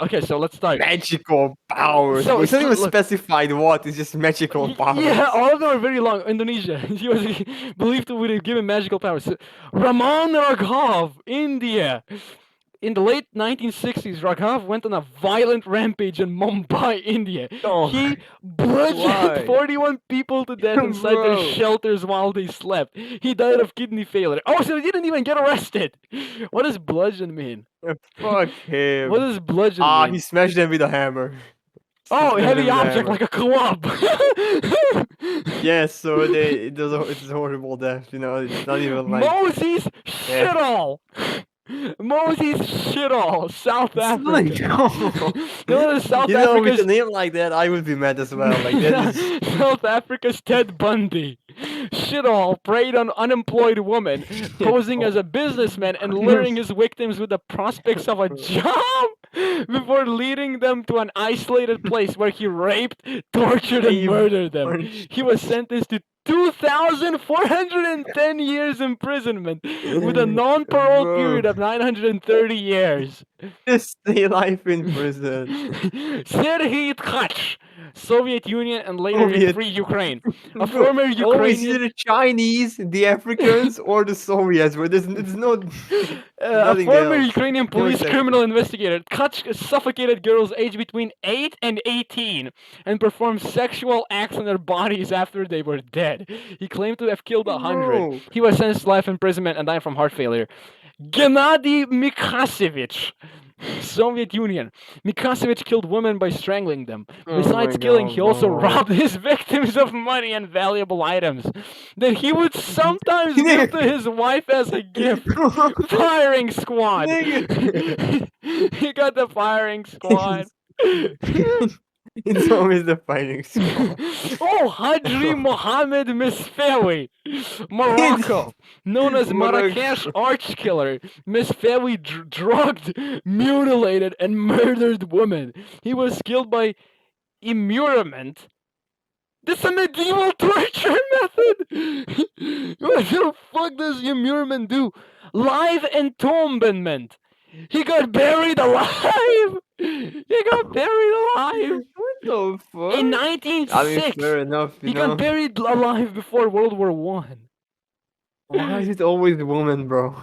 Okay, so let's start. Magical powers. So It's not even look, specified what. It's just magical yeah, powers. all of them are very long. Indonesia. He was believed to would have given magical powers. So, Raman Raghav, India. In the late 1960s, Raghav went on a violent rampage in Mumbai, India. Oh, He bludgeoned why? 41 people to death inside their Bro. shelters while they slept. He died of kidney failure. Oh, so he didn't even get arrested. What does bludgeon mean? Fuck What him. does bludgeon He mean? smashed them with a hammer. Oh, Smashed them heavy with a object hammer. like a club. Yes, so it's a horrible death, it's not even like Moses yeah. Shitall. Moses Shitall, South It's like, Africa. no. You know, South With a Africa's name like that, I would be mad as well. Like that is South Africa's Ted Bundy. Shitall preyed on unemployed women, posing as a businessman and luring his victims with the prospects of a job before leading them to an isolated place where he raped, tortured, and He murdered them. punched- He was sentenced to 2,410 years imprisonment with a non-parole Bro, period of 930 years. just stay life in prison. Serhiy Tkach, Soviet Union and later in Soviet. Free Ukraine. A Bro, former always Ukrainian either the Chinese, the Africans, or the Soviets. Where there's no a nothing former else. Ukrainian police exception. criminal investigator Tkach suffocated girls aged between 8 and 18 and performed sexual acts on their bodies after they were dead. He claimed to have killed 100. Bro. He was sentenced to life imprisonment and died from heart failure. Gennady Mikhasevich, Soviet Union. Mikhasevich killed women by strangling them. Oh Besides my killing, God, he also bro. robbed his victims of money and valuable items that he would sometimes give to his wife as a gift. Firing squad. He got the firing squad. It's always the fighting squad. Oh, Hadri Mohammed Misfawi, Morocco, known as Marrakesh arch killer. Misfawi drugged, mutilated, and murdered women. He was killed by immurement. This is a medieval torture method. What the fuck does immurement do? Live entombment. He got buried alive. He got buried alive. What the fuck? In I 1906, mean, fair enough, he got buried alive before World War One. Why is it always women, bro?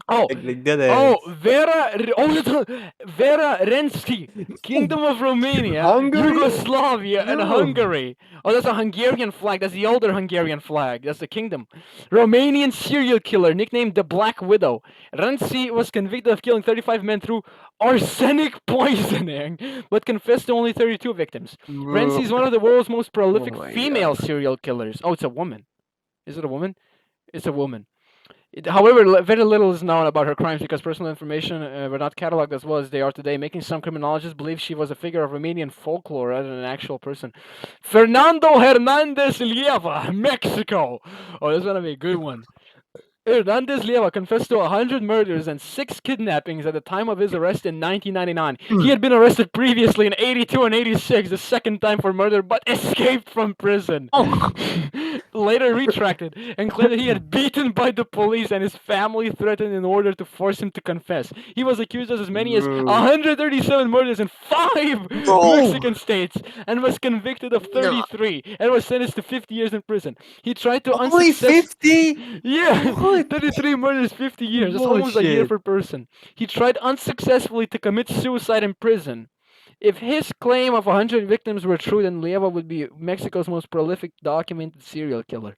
Oh, Like dead oh, ends. Vera Renski, Kingdom of Romania, Hungary? Yugoslavia, and No. Hungary. Oh, that's a Hungarian flag. That's the older Hungarian flag. That's the kingdom. Romanian serial killer, nicknamed the Black Widow. Renzi was convicted of killing 35 men through arsenic poisoning, but confessed to only 32 victims. Renzi is one of the world's most prolific my female serial killers. Oh, it's a woman. Is it a woman? It's a woman. However, very little is known about her crimes because personal information were not cataloged as well as they are today, making some criminologists believe she was a figure of Romanian folklore rather than an actual person. Fernando Hernandez Lieva, Mexico. Oh, this is going to be a good one. Hernandez Lieva confessed to 100 murders and 6 kidnappings at the time of his arrest in 1999. He had been arrested previously in 82 and 86, the second time for murder, but escaped from prison. Later retracted and claimed that he had beaten by the police and his family threatened in order to force him to confess. He was accused of as many as 137 murders in 5 Mexican states and was convicted of 33 and was sentenced to 50 years in prison. He tried to Only 50? Yeah, What? 33 murders, 50 years. That's almost a year Bullshit. per person. He tried unsuccessfully to commit suicide in prison. If his claim of 100 victims were true, then Lieva would be Mexico's most prolific documented serial killer.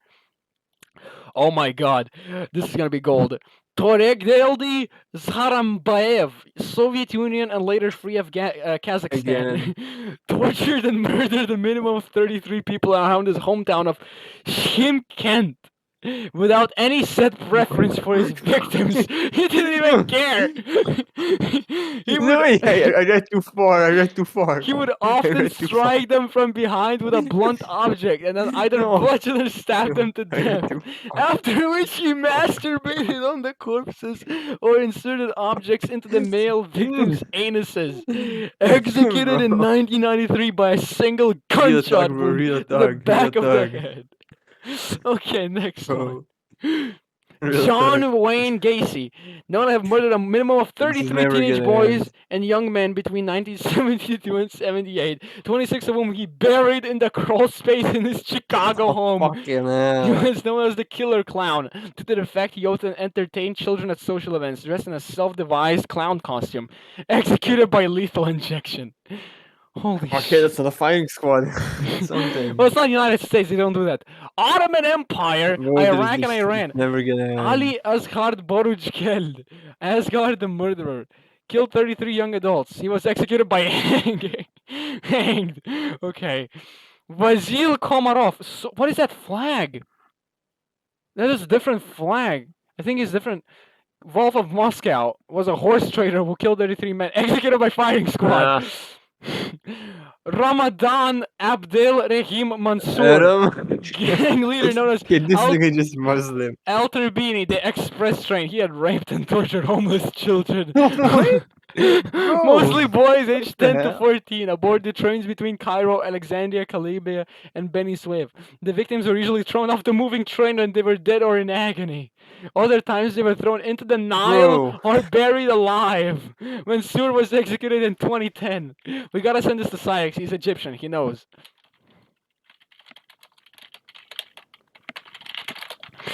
Oh my god, this is gonna be gold. Toregdeldi Zarambaev, Soviet Union and later Free Kazakhstan, tortured and murdered a minimum of 33 people around his hometown of Shymkent. Without any set preference for his victims. He didn't even care. He No, would, I read too far. he would often read too strike them from behind with a blunt object and then either No. bludgeon or stab them to I read death. too far. After which he masturbated on the corpses or inserted objects into the male victims' anuses. Executed in 1993 by a single gunshot wound Real to the dog, back real of the dog. head. Okay, next Bro. one. Real John talk. Wayne Gacy, known to have murdered a minimum of This is 33 never teenage gonna boys end. and young men between 1972 and 78, 26 of whom he buried in the crawl space in his Chicago Oh, home. fucking He hell. was known as the Killer Clown due to the fact he often entertained children at social events dressed in a self-devised clown costume, executed by lethal injection. Holy Okay, shit. that's not a firing squad. Well, Something. it's not United States. They don't do that. Ottoman Empire, Bro, Iraq and Iran. never gonna end. Ali Asghar Boruchkel, Asghar the murderer, killed 33 young adults. He was executed by hanging. Hanged. Okay. Vasil Komarov. So, what is that flag? That is a different flag. I think it's different. Wolf of Moscow was a horse trader who killed 33 men, executed by firing squad. Ramadan Abdel Rahim Mansour, Adam. gang leader known as Okay, this Al- nigga just Muslim. Al Turbini, the express train. He had raped and tortured homeless children. What? Mostly boys aged the 10 to hell? 14 aboard the trains between Cairo, Alexandria, Calabria, and Beni Suef. The victims were usually thrown off the moving train when they were dead or in agony. Other times they were thrown into the Nile Bro. or buried alive. Mansour was executed in 2010. We gotta send this to Sykes. He's Egyptian. He knows.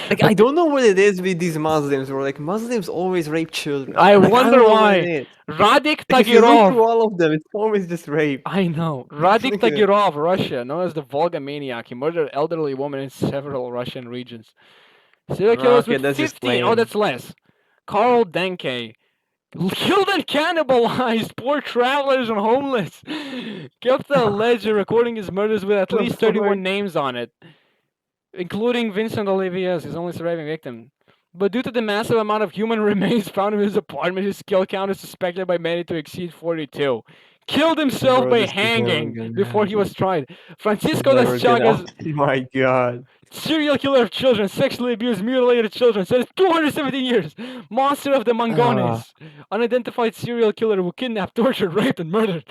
Like, I don't know what it is with these Muslims, bro. Like, Muslims always rape children. I Like, wonder don't know what why. it is. Radik Like, if you look through Tagirov. all of them, it's always just rape. I know. Radik Look at it. Tagirov, Russia, known as the Volga maniac. He murdered an elderly woman in several Russian regions. Serial killers Okay, with that's just 15. Oh, lame. that's less. Karl Denke. Killed and cannibalized poor travelers and homeless. Kept a ledger recording his murders with at The least 31 fuck? names on it, including Vincent Olivier, his only surviving victim. But due to the massive amount of human remains found in his apartment, his kill count is suspected by many to exceed 42. Killed himself Bro, by this is never hanging gonna before he end. was tried. Francisco Never das gonna Chagas, end. Oh my god. serial killer of children, sexually abused, mutilated children, sentenced 217 years. Monster of the Mangones, unidentified serial killer who kidnapped, tortured, raped, and murdered.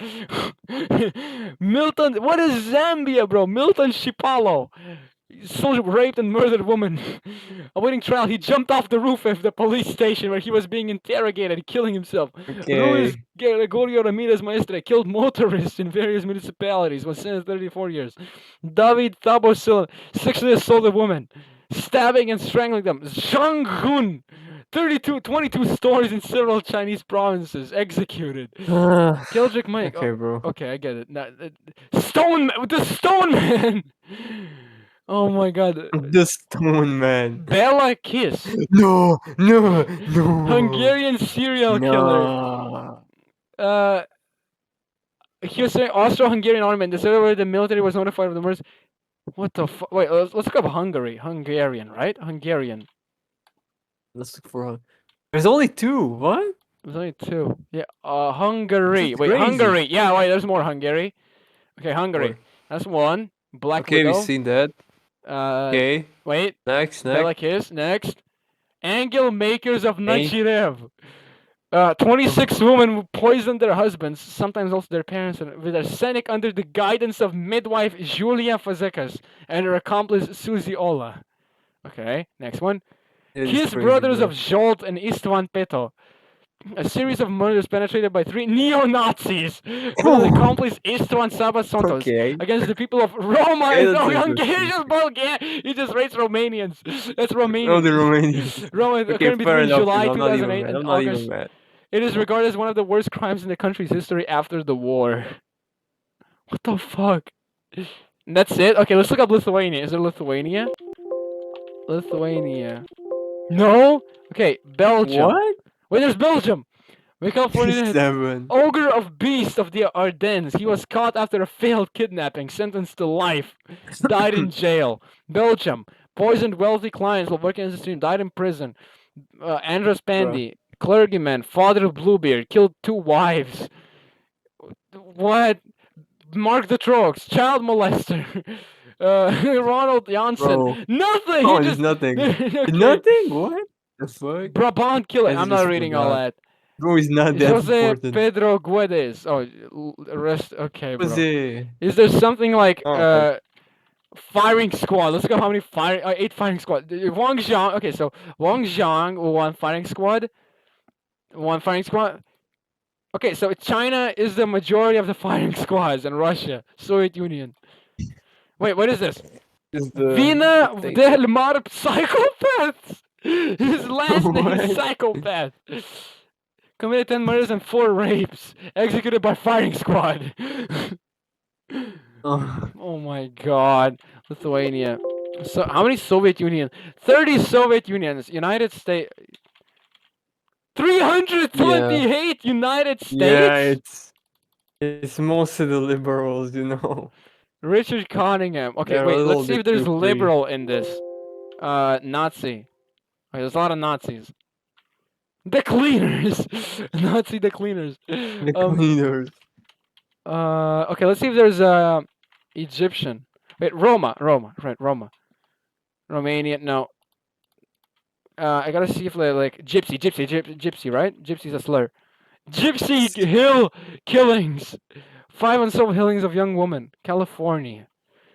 Milton, what is Zambia, bro? Milton Shipalo, raped and murdered woman. Awaiting trial, he jumped off the roof of the police station where he was being interrogated, killing himself. Ruiz Okay. Gregorio Ramirez Maestre killed motorists in various municipalities, was sentenced 34 years. David Tabosil sexually assaulted women, stabbing and strangling them. Zhang Hun, 22 stores in several Chinese provinces, executed. Killed Mike. Okay, bro. Okay, I get it. The Stone Man. Oh my God. The Stone Man. Bella Kiss, No, no, no. Hungarian serial killer. No. He was saying Austro-Hungarian army. The where the military was notified of the murders. What the fuck? Wait, let's look up Hungary. Hungarian, right? Hungarian. Let's look for. There's only two. What? There's only two. Yeah. Hungary. This is Wait, crazy. Hungary. Yeah. Wait, there's more Hungary. Okay, Hungary. Four. That's one. Black Okay, Widow. we've seen that. Okay. Wait. Next. Bella Kiss. Next. Angel Makers of Ang- Nachirev. 26 women who poisoned their husbands, sometimes also their parents, with arsenic under the guidance of midwife Julia Fazekas and her accomplice Suzy Ola. Okay, next one. It is Kiss crazy, brothers bro. of Zsolt and Istvan Peto. A series of murders penetrated by 3 neo-Nazis with an accomplice Istvan Sabasontos Okay. against the people of Roma Okay, and that's Hungarian Bulgaria. He just rates Romanians. That's Romanian. Oh, the Romanians. Roma Okay, occurred fair between enough. July I'm not even 2008 mad. and I'm not August. even mad. It is regarded as one of the worst crimes in the country's history after the war. What the fuck? And that's it? Okay, let's look up Lithuania. Is there Lithuania? Lithuania. No? Okay, Belgium. What? Wait, there's Belgium. Wake up for it. 7. Ogre of Beast of the Ardennes. He was caught after a failed kidnapping, sentenced to life. Died in jail. Belgium. Poisoned wealthy clients while working as a stream. Died in prison. Andros Pandy. Clergyman. Father of Bluebeard. Killed 2 wives. What? Mark the Trogs. Child molester. Ronald Janssen. Bro. Nothing! Oh, he there's just... nothing. Okay. Nothing? What? The fuck? Brabant killer. That's I'm not just reading all forgot. that. Bro, he's not that Jose important. Pedro Guedes. Oh, rest. Okay, bro. Jose. Is there something like Oh, Firing squad. Let's go. How many fire? 8 firing squad. Wang Zhang. Okay, so Wang Zhang one firing squad. One firing squad. Okay, so China is the majority of the firing squads, and Russia, Soviet Union. Wait, what is this? Is the Vina dictator. Del Mar Psychopaths. His last name is What? Psychopath. Committed 10 murders and 4 rapes. Executed by firing squad. Oh, Oh my god. Lithuania. So how many Soviet Union? 30 Soviet Unions. United States. 328 United States? yeah, it's mostly the liberals, you know. Richard Cunningham. Okay, They're a wait, little let's see if bit there's too free. liberal in this. Nazi. Okay, there's a lot of Nazis. The cleaners. Nazi the cleaners. The Um cleaners. okay, let's see if there's Egyptian. Wait, Roma, right, Roma. Romania, no. I gotta see if like gypsy, right? Gypsy's a slur. Gypsy Hill killings. 5 unsolved killings of young woman. California.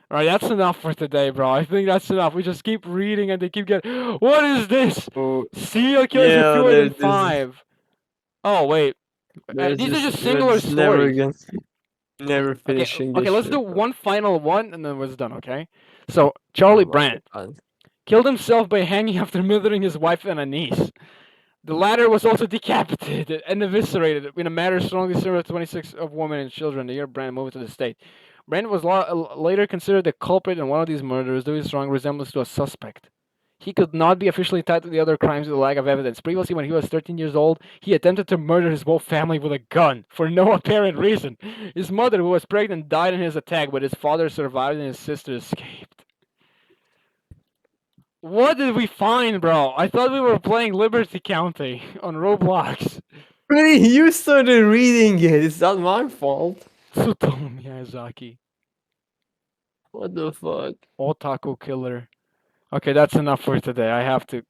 Alright, that's enough for today, bro. I think that's enough. We just keep reading and they keep getting. What is this? Oh, Serial killers with yeah, fewer than there's 5. Oh, wait. These are just singular stories. Never Okay, finishing okay, this let's shit, do bro. one final one and then we're done, okay? So, Charlie Oh my Brandt God. killed himself by hanging after murdering his wife and a niece. The latter was also decapitated and eviscerated in a manner strongly similar to 26 of women and children the year Brandt moved to the state. Brandt was later considered the culprit in one of these murders due to his strong resemblance to a suspect. He could not be officially tied to the other crimes due to lack of evidence. Previously, when he was 13 years old, he attempted to murder his whole family with a gun for no apparent reason. His mother, who was pregnant, died in his attack, but his father survived and his sister escaped. What did we find, bro? I thought we were playing Liberty County on Roblox. Really, you started reading it. It's not my fault. Tsutomu Miyazaki. What the fuck? Otaku killer. Okay, that's enough for today. I have to